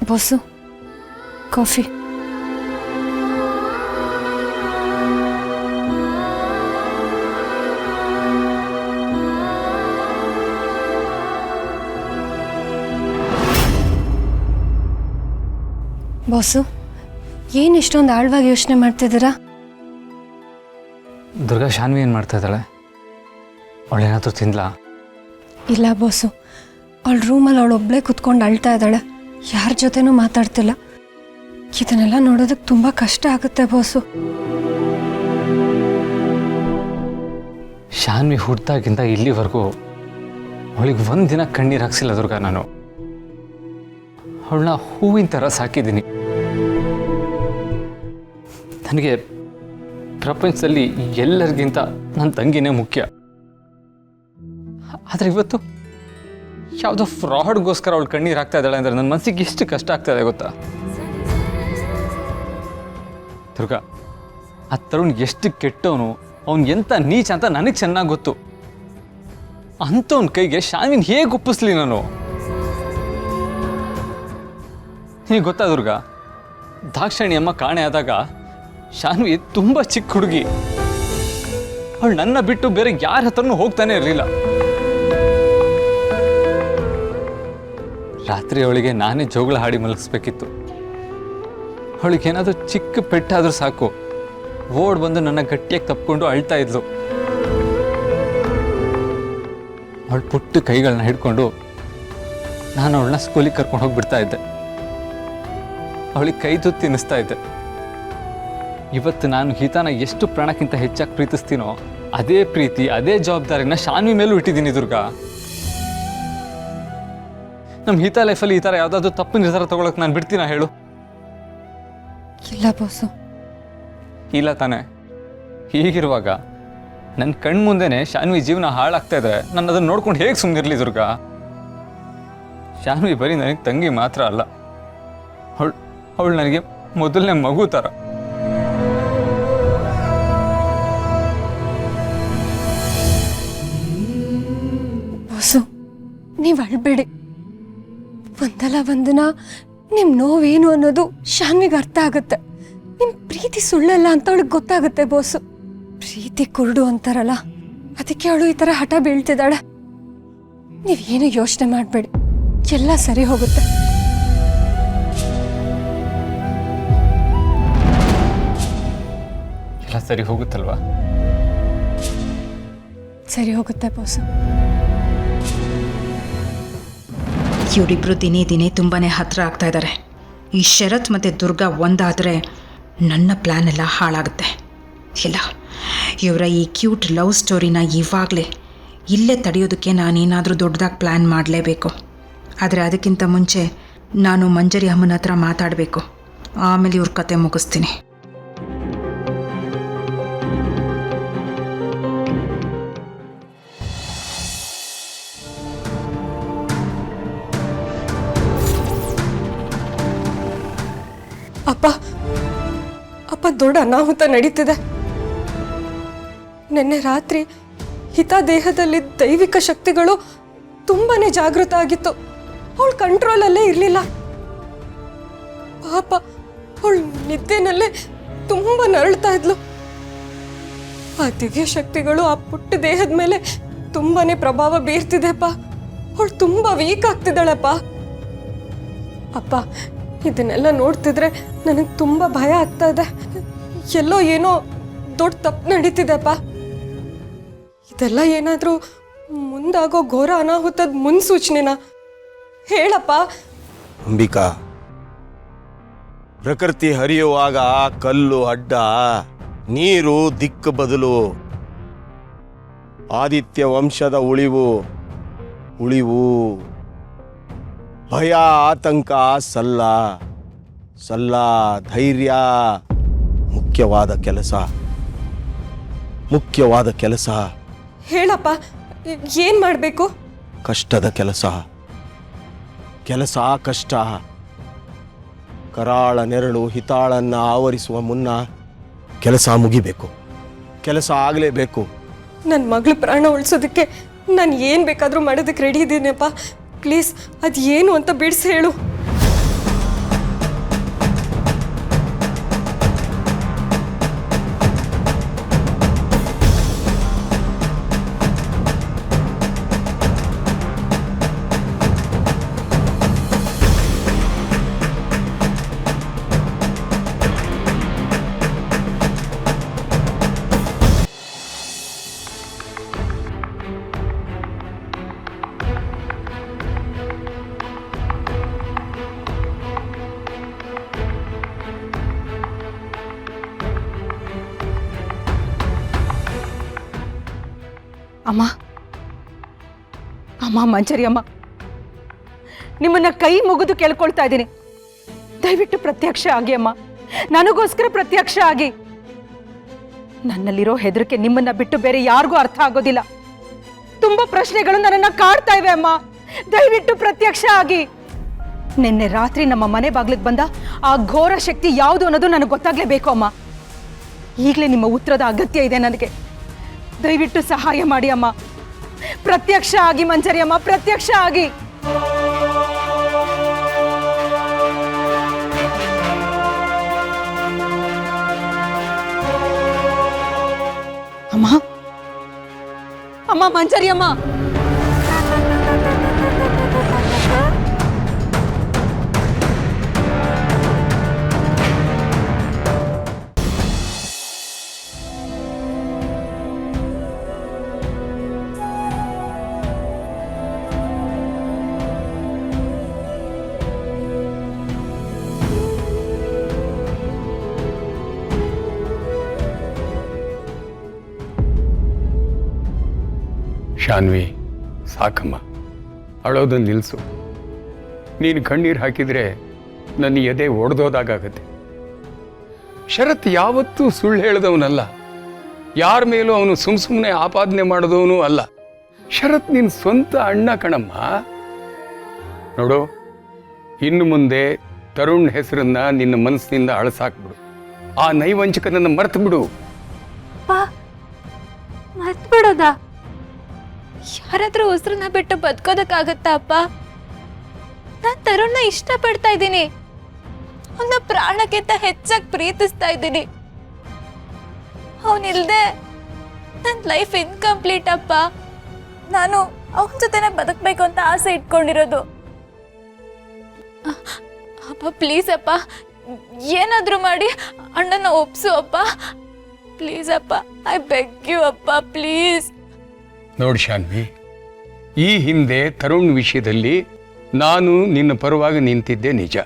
Boss, coffee. Boss, ಏನು ಇಷ್ಟೊಂದು ಆಳವಾಗಿ ಯೋಚನೆ ಮಾಡ್ತಿದ್ದೀರಾ? ದುರ್ಗಾ, ಶಾನ್ವಿ ಏನು ಮಾಡ್ತಾ ಇದ್ದಾಳೆ? ಅವಳೇನಾದರೂ ತಿಂದ್ಲಾ? ಇಲ್ಲ ಬಾಸು, ಅವಳ ರೂಮಲ್ಲಿ ಅವಳೊಬ್ಬಳೇ ಕುತ್ಕೊಂಡು ಅಳ್ತಾ ಇದ್ದಾಳೆ. ಯಾರ ಜೊತೆನೂ ಮಾತಾಡ್ತಿಲ್ಲ. ಇದನ್ನೆಲ್ಲ ನೋಡೋದಕ್ಕೆ ತುಂಬ ಕಷ್ಟ ಆಗುತ್ತೆ ಬಾಸು. ಶಾನ್ವಿ ಹುಟ್ಟಿದಾಗಿಂದ ಇಲ್ಲಿವರೆಗೂ ಅವಳಿಗೆ ಒಂದಿನ ಕಣ್ಣೀರು ಹಾಕ್ಸಿಲ್ಲ ದುರ್ಗಾ. ನಾನು ಅವಳನ್ನ ಹೂವಿನ ಥರ ಸಾಕಿದ್ದೀನಿ. ನನಗೆ ಪ್ರಪಂಚದಲ್ಲಿ ಎಲ್ಲರಿಗಿಂತ ನನ್ನ ತಂಗಿನೇ ಮುಖ್ಯ. ಆದರೆ ಇವತ್ತು ಯಾವುದೋ ಫ್ರಾಡ್ಗೋಸ್ಕರ ಅವಳು ಕಣ್ಣೀರು ಹಾಕ್ತಾ ಇದ್ದಾಳೆ ಅಂದರೆ ನನ್ನ ಮನಸ್ಸಿಗೆ ಎಷ್ಟು ಕಷ್ಟ ಆಗ್ತಾ ಇದೆ ಗೊತ್ತಾ ದುರ್ಗಾ? ಆ ತರುಣ್ ಎಷ್ಟು ಕೆಟ್ಟವನು, ಅವನು ಎಂಥ ನೀಚ ಅಂತ ನನಗೆ ಚೆನ್ನಾಗಿ ಗೊತ್ತು. ಅಂಥವನ ಕೈಗೆ ಶಾನ್ವಿನ ಹೇಗೆ ಒಪ್ಪಿಸ್ಲಿ ನಾನು? ನಿನಗೆ ಗೊತ್ತಾ ದುರ್ಗಾ, ದಾಕ್ಷಾಣಿ ಅಮ್ಮ ಕಾಣೆ ಆದಾಗ ಶಾನ್ವಿ ತುಂಬ ಚಿಕ್ಕ ಹುಡುಗಿ. ಅವಳು ನನ್ನ ಬಿಟ್ಟು ಬೇರೆ ಯಾರ ಹತ್ರನೂ ಹೋಗ್ತಾನೆ ಇರಲಿಲ್ಲ. ರಾತ್ರಿ ಅವಳಿಗೆ ನಾನೇ ಜೋಗಳ ಹಾಡಿ ಮಲಗಿಸ್ಬೇಕಿತ್ತು. ಅವಳಿಗೇನಾದರೂ ಚಿಕ್ಕ ಪೆಟ್ಟಾದರೂ ಸಾಕು, ಓಡ್ ಬಂದು ನನ್ನ ಗಟ್ಟಿಯಾಗಿ ತಪ್ಪಿಕೊಂಡು ಅಳ್ತಾ ಇದ್ಲು. ಅವಳು ಪುಟ್ಟ ಕೈಗಳನ್ನ ಹಿಡ್ಕೊಂಡು ನಾನು ಅವಳನ್ನ ಸ್ಕೂಲಿಗೆ ಕರ್ಕೊಂಡು ಹೋಗಿಬಿಡ್ತಾ ಇದ್ದೆ. ಅವಳಿಗೆ ಕೈ ತುತ್ತು ತಿನ್ನಿಸ್ತಾ ಇದ್ದೆ. ಇವತ್ತು ನಾನು ಹಿತಾನ ಎಷ್ಟು ಪ್ರಾಣಕ್ಕಿಂತ ಹೆಚ್ಚಾಗಿ ಪ್ರೀತಿಸ್ತೀನೋ ಅದೇ ಪ್ರೀತಿ, ಅದೇ ಜವಾಬ್ದಾರಿನ ಶಾನ್ವಿ ಮೇಲೂ ಇಟ್ಟಿದ್ದೀನಿ ದುರ್ಗಾ. ನಮ್ಮ ಹಿತ ಲೈಫಲ್ಲಿ ಈ ಥರ ಯಾವುದಾದ್ರೂ ತಪ್ಪು ನಿರ್ಧಾರ ತಗೊಳಕ್ಕೆ ನಾನು ಬಿಡ್ತೀನ ಹೇಳು? ಇಲ್ಲ ಬಾಸು. ಇಲ್ಲ ತಾನೆ? ಹೀಗಿರುವಾಗ ನನ್ನ ಕಣ್ಮುಂದೆನೇ ಶಾನ್ವಿ ಜೀವನ ಹಾಳಾಗ್ತಾ ಇದ್ರೆ ನಾನು ಅದನ್ನು ನೋಡ್ಕೊಂಡು ಹೇಗೆ ಸುಮ್ಮನಿರಲಿ ದುರ್ಗಾ? ಶಾನ್ವಿ ಬರೀ ನನಗೆ ತಂಗಿ ಮಾತ್ರ ಅಲ್ಲ, ಅವಳು ನನಗೆ ಮೊದಲನೇ ಮಗು ಥರ. ಬಾಸು, ನೀವು ಅಳ್ಬೇಡಿ. ಒಂದಲ್ಲ ಒಂದಿನ ನಿಮ್ಮ ನೋವೇನು ಅನ್ನೋದು ಶಾನ್ವಿಗೆ ಅರ್ಥ ಆಗುತ್ತೆ. ನಿಮ್ಮ ಪ್ರೀತಿ ಸುಳ್ಳಲ್ಲ ಅಂತ ಅವಳಿಗೆ ಗೊತ್ತಾಗುತ್ತೆ ಬಾಸು. ಪ್ರೀತಿ ಕುರುಡು ಅಂತಾರಲ್ಲ, ಅದಕ್ಕೆ ಅವಳು ಈ ಥರ ಹಠ ಬೀಳ್ತಿದ್ದಾಳೆ. ನೀವೇನು ಯೋಚನೆ ಮಾಡಬೇಡಿ, ಎಲ್ಲ ಸರಿ ಹೋಗುತ್ತೆ. ಎಲ್ಲ ಸರಿ ಹೋಗುತ್ತಲ್ವಾ? ಸರಿ ಹೋಗುತ್ತೆ ಬಾಸು. ಇವರಿಬ್ರು ದಿನೇ ದಿನೇ ತುಂಬಾ ಹತ್ತಿರ ಆಗ್ತಾ ಇದ್ದಾರೆ. ಈ ಶರತ್ ಮತ್ತು ದುರ್ಗಾ ಒಂದಾದರೆ ನನ್ನ ಪ್ಲ್ಯಾನ್ ಎಲ್ಲ ಹಾಳಾಗುತ್ತೆ. ಇಲ್ಲ, ಇವರ ಈ ಕ್ಯೂಟ್ ಲವ್ ಸ್ಟೋರಿನ ಇವಾಗಲೇ ಇಲ್ಲೇ ತಡೆಯೋದಕ್ಕೆ ನಾನೇನಾದರೂ ದೊಡ್ಡದಾಗಿ ಪ್ಲ್ಯಾನ್ ಮಾಡಲೇಬೇಕು. ಆದರೆ ಅದಕ್ಕಿಂತ ಮುಂಚೆ ನಾನು ಮಂಜರಿ ಅಮ್ಮನ ಹತ್ರ ಮಾತಾಡಬೇಕು. ಆಮೇಲೆ ಇವ್ರ ಕತೆ ಮುಗಿಸ್ತೀನಿ. ಅಪ್ಪ, ಅಪ್ಪ, ದೊಡ್ಡ ಅನಾಹುತ ನಡೀತಿದೆ. ನಿನ್ನೆ ರಾತ್ರಿ ಹಿತ ದೇಹದಲ್ಲಿ ದೈವಿಕ ಶಕ್ತಿಗಳು ತುಂಬಾನೇ ಜಾಗೃತ ಆಗಿತ್ತು. ಅವಳು ಕಂಟ್ರೋಲಲ್ಲೇ ಇರಲಿಲ್ಲ. ಪಾಪ, ಅವಳು ನಿದ್ದೆನಲ್ಲೇ ತುಂಬಾ ನರಳ್ತಾ ಇದ್ಲು. ಆ ದಿವ್ಯ ಶಕ್ತಿಗಳು ಆ ಪುಟ್ಟ ದೇಹದ ಮೇಲೆ ತುಂಬಾನೇ ಪ್ರಭಾವ ಬೀರ್ತಿದೆಪ್ಪ. ಅವಳು ತುಂಬಾ ವೀಕ್ ಆಗ್ತಿದ್ದಾಳಪ್ಪ. ಅಪ್ಪ, ಇದನ್ನೆಲ್ಲ ನೋಡ್ತಿದ್ರೆ ನನಗೆ ತುಂಬ ಭಯ ಆಗ್ತಾ ಇದೆ. ಎಲ್ಲೋ ಏನೋ ದೊಡ್ಡ ತಪ್ಪು ನಡೀತಿದೆಪ್ಪ. ಇದೆಲ್ಲ ಏನಾದರೂ ಮುಂದಾಗೋ ಘೋರ ಅನಾಹುತದ ಮುನ್ಸೂಚನೆನಾ? ಹೇಳಪ್ಪ. ಅಂಬಿಕಾ, ಪ್ರಕೃತಿ ಹರಿಯುವಾಗ ಕಲ್ಲು ಅಡ್ಡ, ನೀರು ದಿಕ್ಕು ಬದಲು. ಆದಿತ್ಯ ವಂಶದ ಉಳಿವು ಭಯ ಆತಂಕ ಸಲ್ಲ ಧೈರ್ಯ ಮುಖ್ಯವಾದ ಕೆಲಸ. ಹೇಳಪ್ಪ, ಏನ್ ಮಾಡಬೇಕು? ಕಷ್ಟದ ಕೆಲಸ ಕಷ್ಟ. ಕರಾಳ ನೆರಳು ಹಿತಾಳನ್ನ ಆವರಿಸುವ ಮುನ್ನ ಕೆಲಸ ಮುಗಿಬೇಕು. ಕೆಲಸ ಆಗಲೇಬೇಕು. ನನ್ನ ಮಗಳ ಪ್ರಾಣ ಉಳಿಸೋದಕ್ಕೆ ನಾನು ಏನು ಬೇಕಾದರೂ ಮಾಡೋದಕ್ಕೆ ರೆಡಿ ಇದ್ದೀನಪ್ಪ. ಪ್ಲೀಸ್, ಅದು ಏನು ಅಂತ ಬಿಡಿಸಿ ಹೇಳು. ಅಮ್ಮ ಅಮ್ಮ ಮಂಜರಿ ಅಮ್ಮ, ನಿಮ್ಮನ್ನ ಕೈ ಮುಗಿದು ಕೇಳ್ಕೊಳ್ತಾ ಇದ್ದೀನಿ, ದಯವಿಟ್ಟು ಪ್ರತ್ಯಕ್ಷ ಆಗಿ ಅಮ್ಮ, ನನಗೋಸ್ಕರ ಪ್ರತ್ಯಕ್ಷ ಆಗಿ. ನನ್ನಲ್ಲಿರೋ ಹೆದರಿಕೆ ನಿಮ್ಮನ್ನ ಬಿಟ್ಟು ಬೇರೆ ಯಾರಿಗೂ ಅರ್ಥ ಆಗೋದಿಲ್ಲ. ತುಂಬಾ ಪ್ರಶ್ನೆಗಳು ನನ್ನನ್ನ ಕಾಡ್ತಾ ಇವೆ ಅಮ್ಮ, ದಯವಿಟ್ಟು ಪ್ರತ್ಯಕ್ಷ ಆಗಿ. ನಿನ್ನೆ ರಾತ್ರಿ ನಮ್ಮ ಮನೆ ಬಾಗ್ಲಿಗೆ ಬಂದ ಆ ಘೋರ ಶಕ್ತಿ ಯಾವುದು ಅನ್ನೋದು ನನಗೆ ಗೊತ್ತಾಗ್ಲೇಬೇಕು ಅಮ್ಮ. ಈಗಲೇ ನಿಮ್ಮ ಉತ್ತರದ ಅಗತ್ಯ ಇದೆ ನನಗೆ. ದಯವಿಟ್ಟು ಸಹಾಯ ಮಾಡಿ ಅಮ್ಮ, ಪ್ರತ್ಯಕ್ಷ ಆಗಿ ಮಂಜರಿ ಅಮ್ಮ, ಪ್ರತ್ಯಕ್ಷ ಆಗಿ. ಅಮ್ಮ ಅಮ್ಮ ಮಂಜರಿ ಅಮ್ಮ, ಶಾನ್ವಿ, ಸಾಕಮ್ಮ, ಅಳೋದನ್ನು ನಿಲ್ಲಿಸು. ನೀನು ಕಣ್ಣೀರು ಹಾಕಿದರೆ ನನ್ನ ಎದೆ ಒಡೆದೋದಾಗತ್ತೆ. ಶರತ್ ಯಾವತ್ತೂ ಸುಳ್ಳು ಹೇಳಿದವನಲ್ಲ, ಯಾರ ಮೇಲೂ ಅವನು ಸುಮ್ಮನೆ ಆಪಾದನೆ ಮಾಡಿದವನು ಅಲ್ಲ. ಶರತ್ ನಿನ್ನ ಸ್ವಂತ ಅಣ್ಣ ಕಣಮ್ಮ. ನೋಡು, ಇನ್ನು ಮುಂದೆ ತರುಣ್ ಹೆಸರನ್ನ ನಿನ್ನ ಮನಸ್ಸಿನಿಂದ ಅಳಸಾಕ್ಬಿಡು. ಆ ನೈವಂಚಕನನ್ನು ಮರ್ತು ಬಿಡು. ಮರ್ತು ಬಿಡೋದಾ? ಯಾರಾದ್ರೂ ಉಸಿರನ್ನ ಬಿಟ್ಟು ಬದುಕೋದಕ್ಕಾಗತ್ತಾ ಅಪ್ಪ? ನಾನ್ ತರುಣ್ನ ಇಷ್ಟಪಡ್ತಾ ಇದ್ದೀನಿ, ಅವನ ಪ್ರಾಣಕ್ಕಿಂತ ಹೆಚ್ಚಾಗಿ ಪ್ರೀತಿಸ್ತಾ ಇದ್ದೀನಿ. ಅವನಿಲ್ದೆ ನನ್ನ ಲೈಫ್ ಇನ್ಕಂಪ್ಲೀಟ್ ಅಪ್ಪ. ನಾನು ಅವನ ಜೊತೆನೆ ಬದುಕಬೇಕು ಅಂತ ಆಸೆ ಇಟ್ಕೊಂಡಿರೋದು. ಅಪ್ಪ ಪ್ಲೀಸ್ ಅಪ್ಪ, ಏನಾದ್ರೂ ಮಾಡಿ ಅಣ್ಣನ ಒಪ್ಸು ಅಪ್ಪ, ಪ್ಲೀಸ್ ಅಪ್ಪ, ಐ ಬೆಗ್ ಯು ಅಪ್ಪ, ಪ್ಲೀಸ್. ನೋಡಿ ಶಾನ್ವಿ, ಈ ಹಿಂದೆ ತರುಣ್ ವಿಷಯದಲ್ಲಿ ನಾನು ನಿನ್ನ ಪರವಾಗಿ ನಿಂತಿದ್ದೆ ನಿಜ.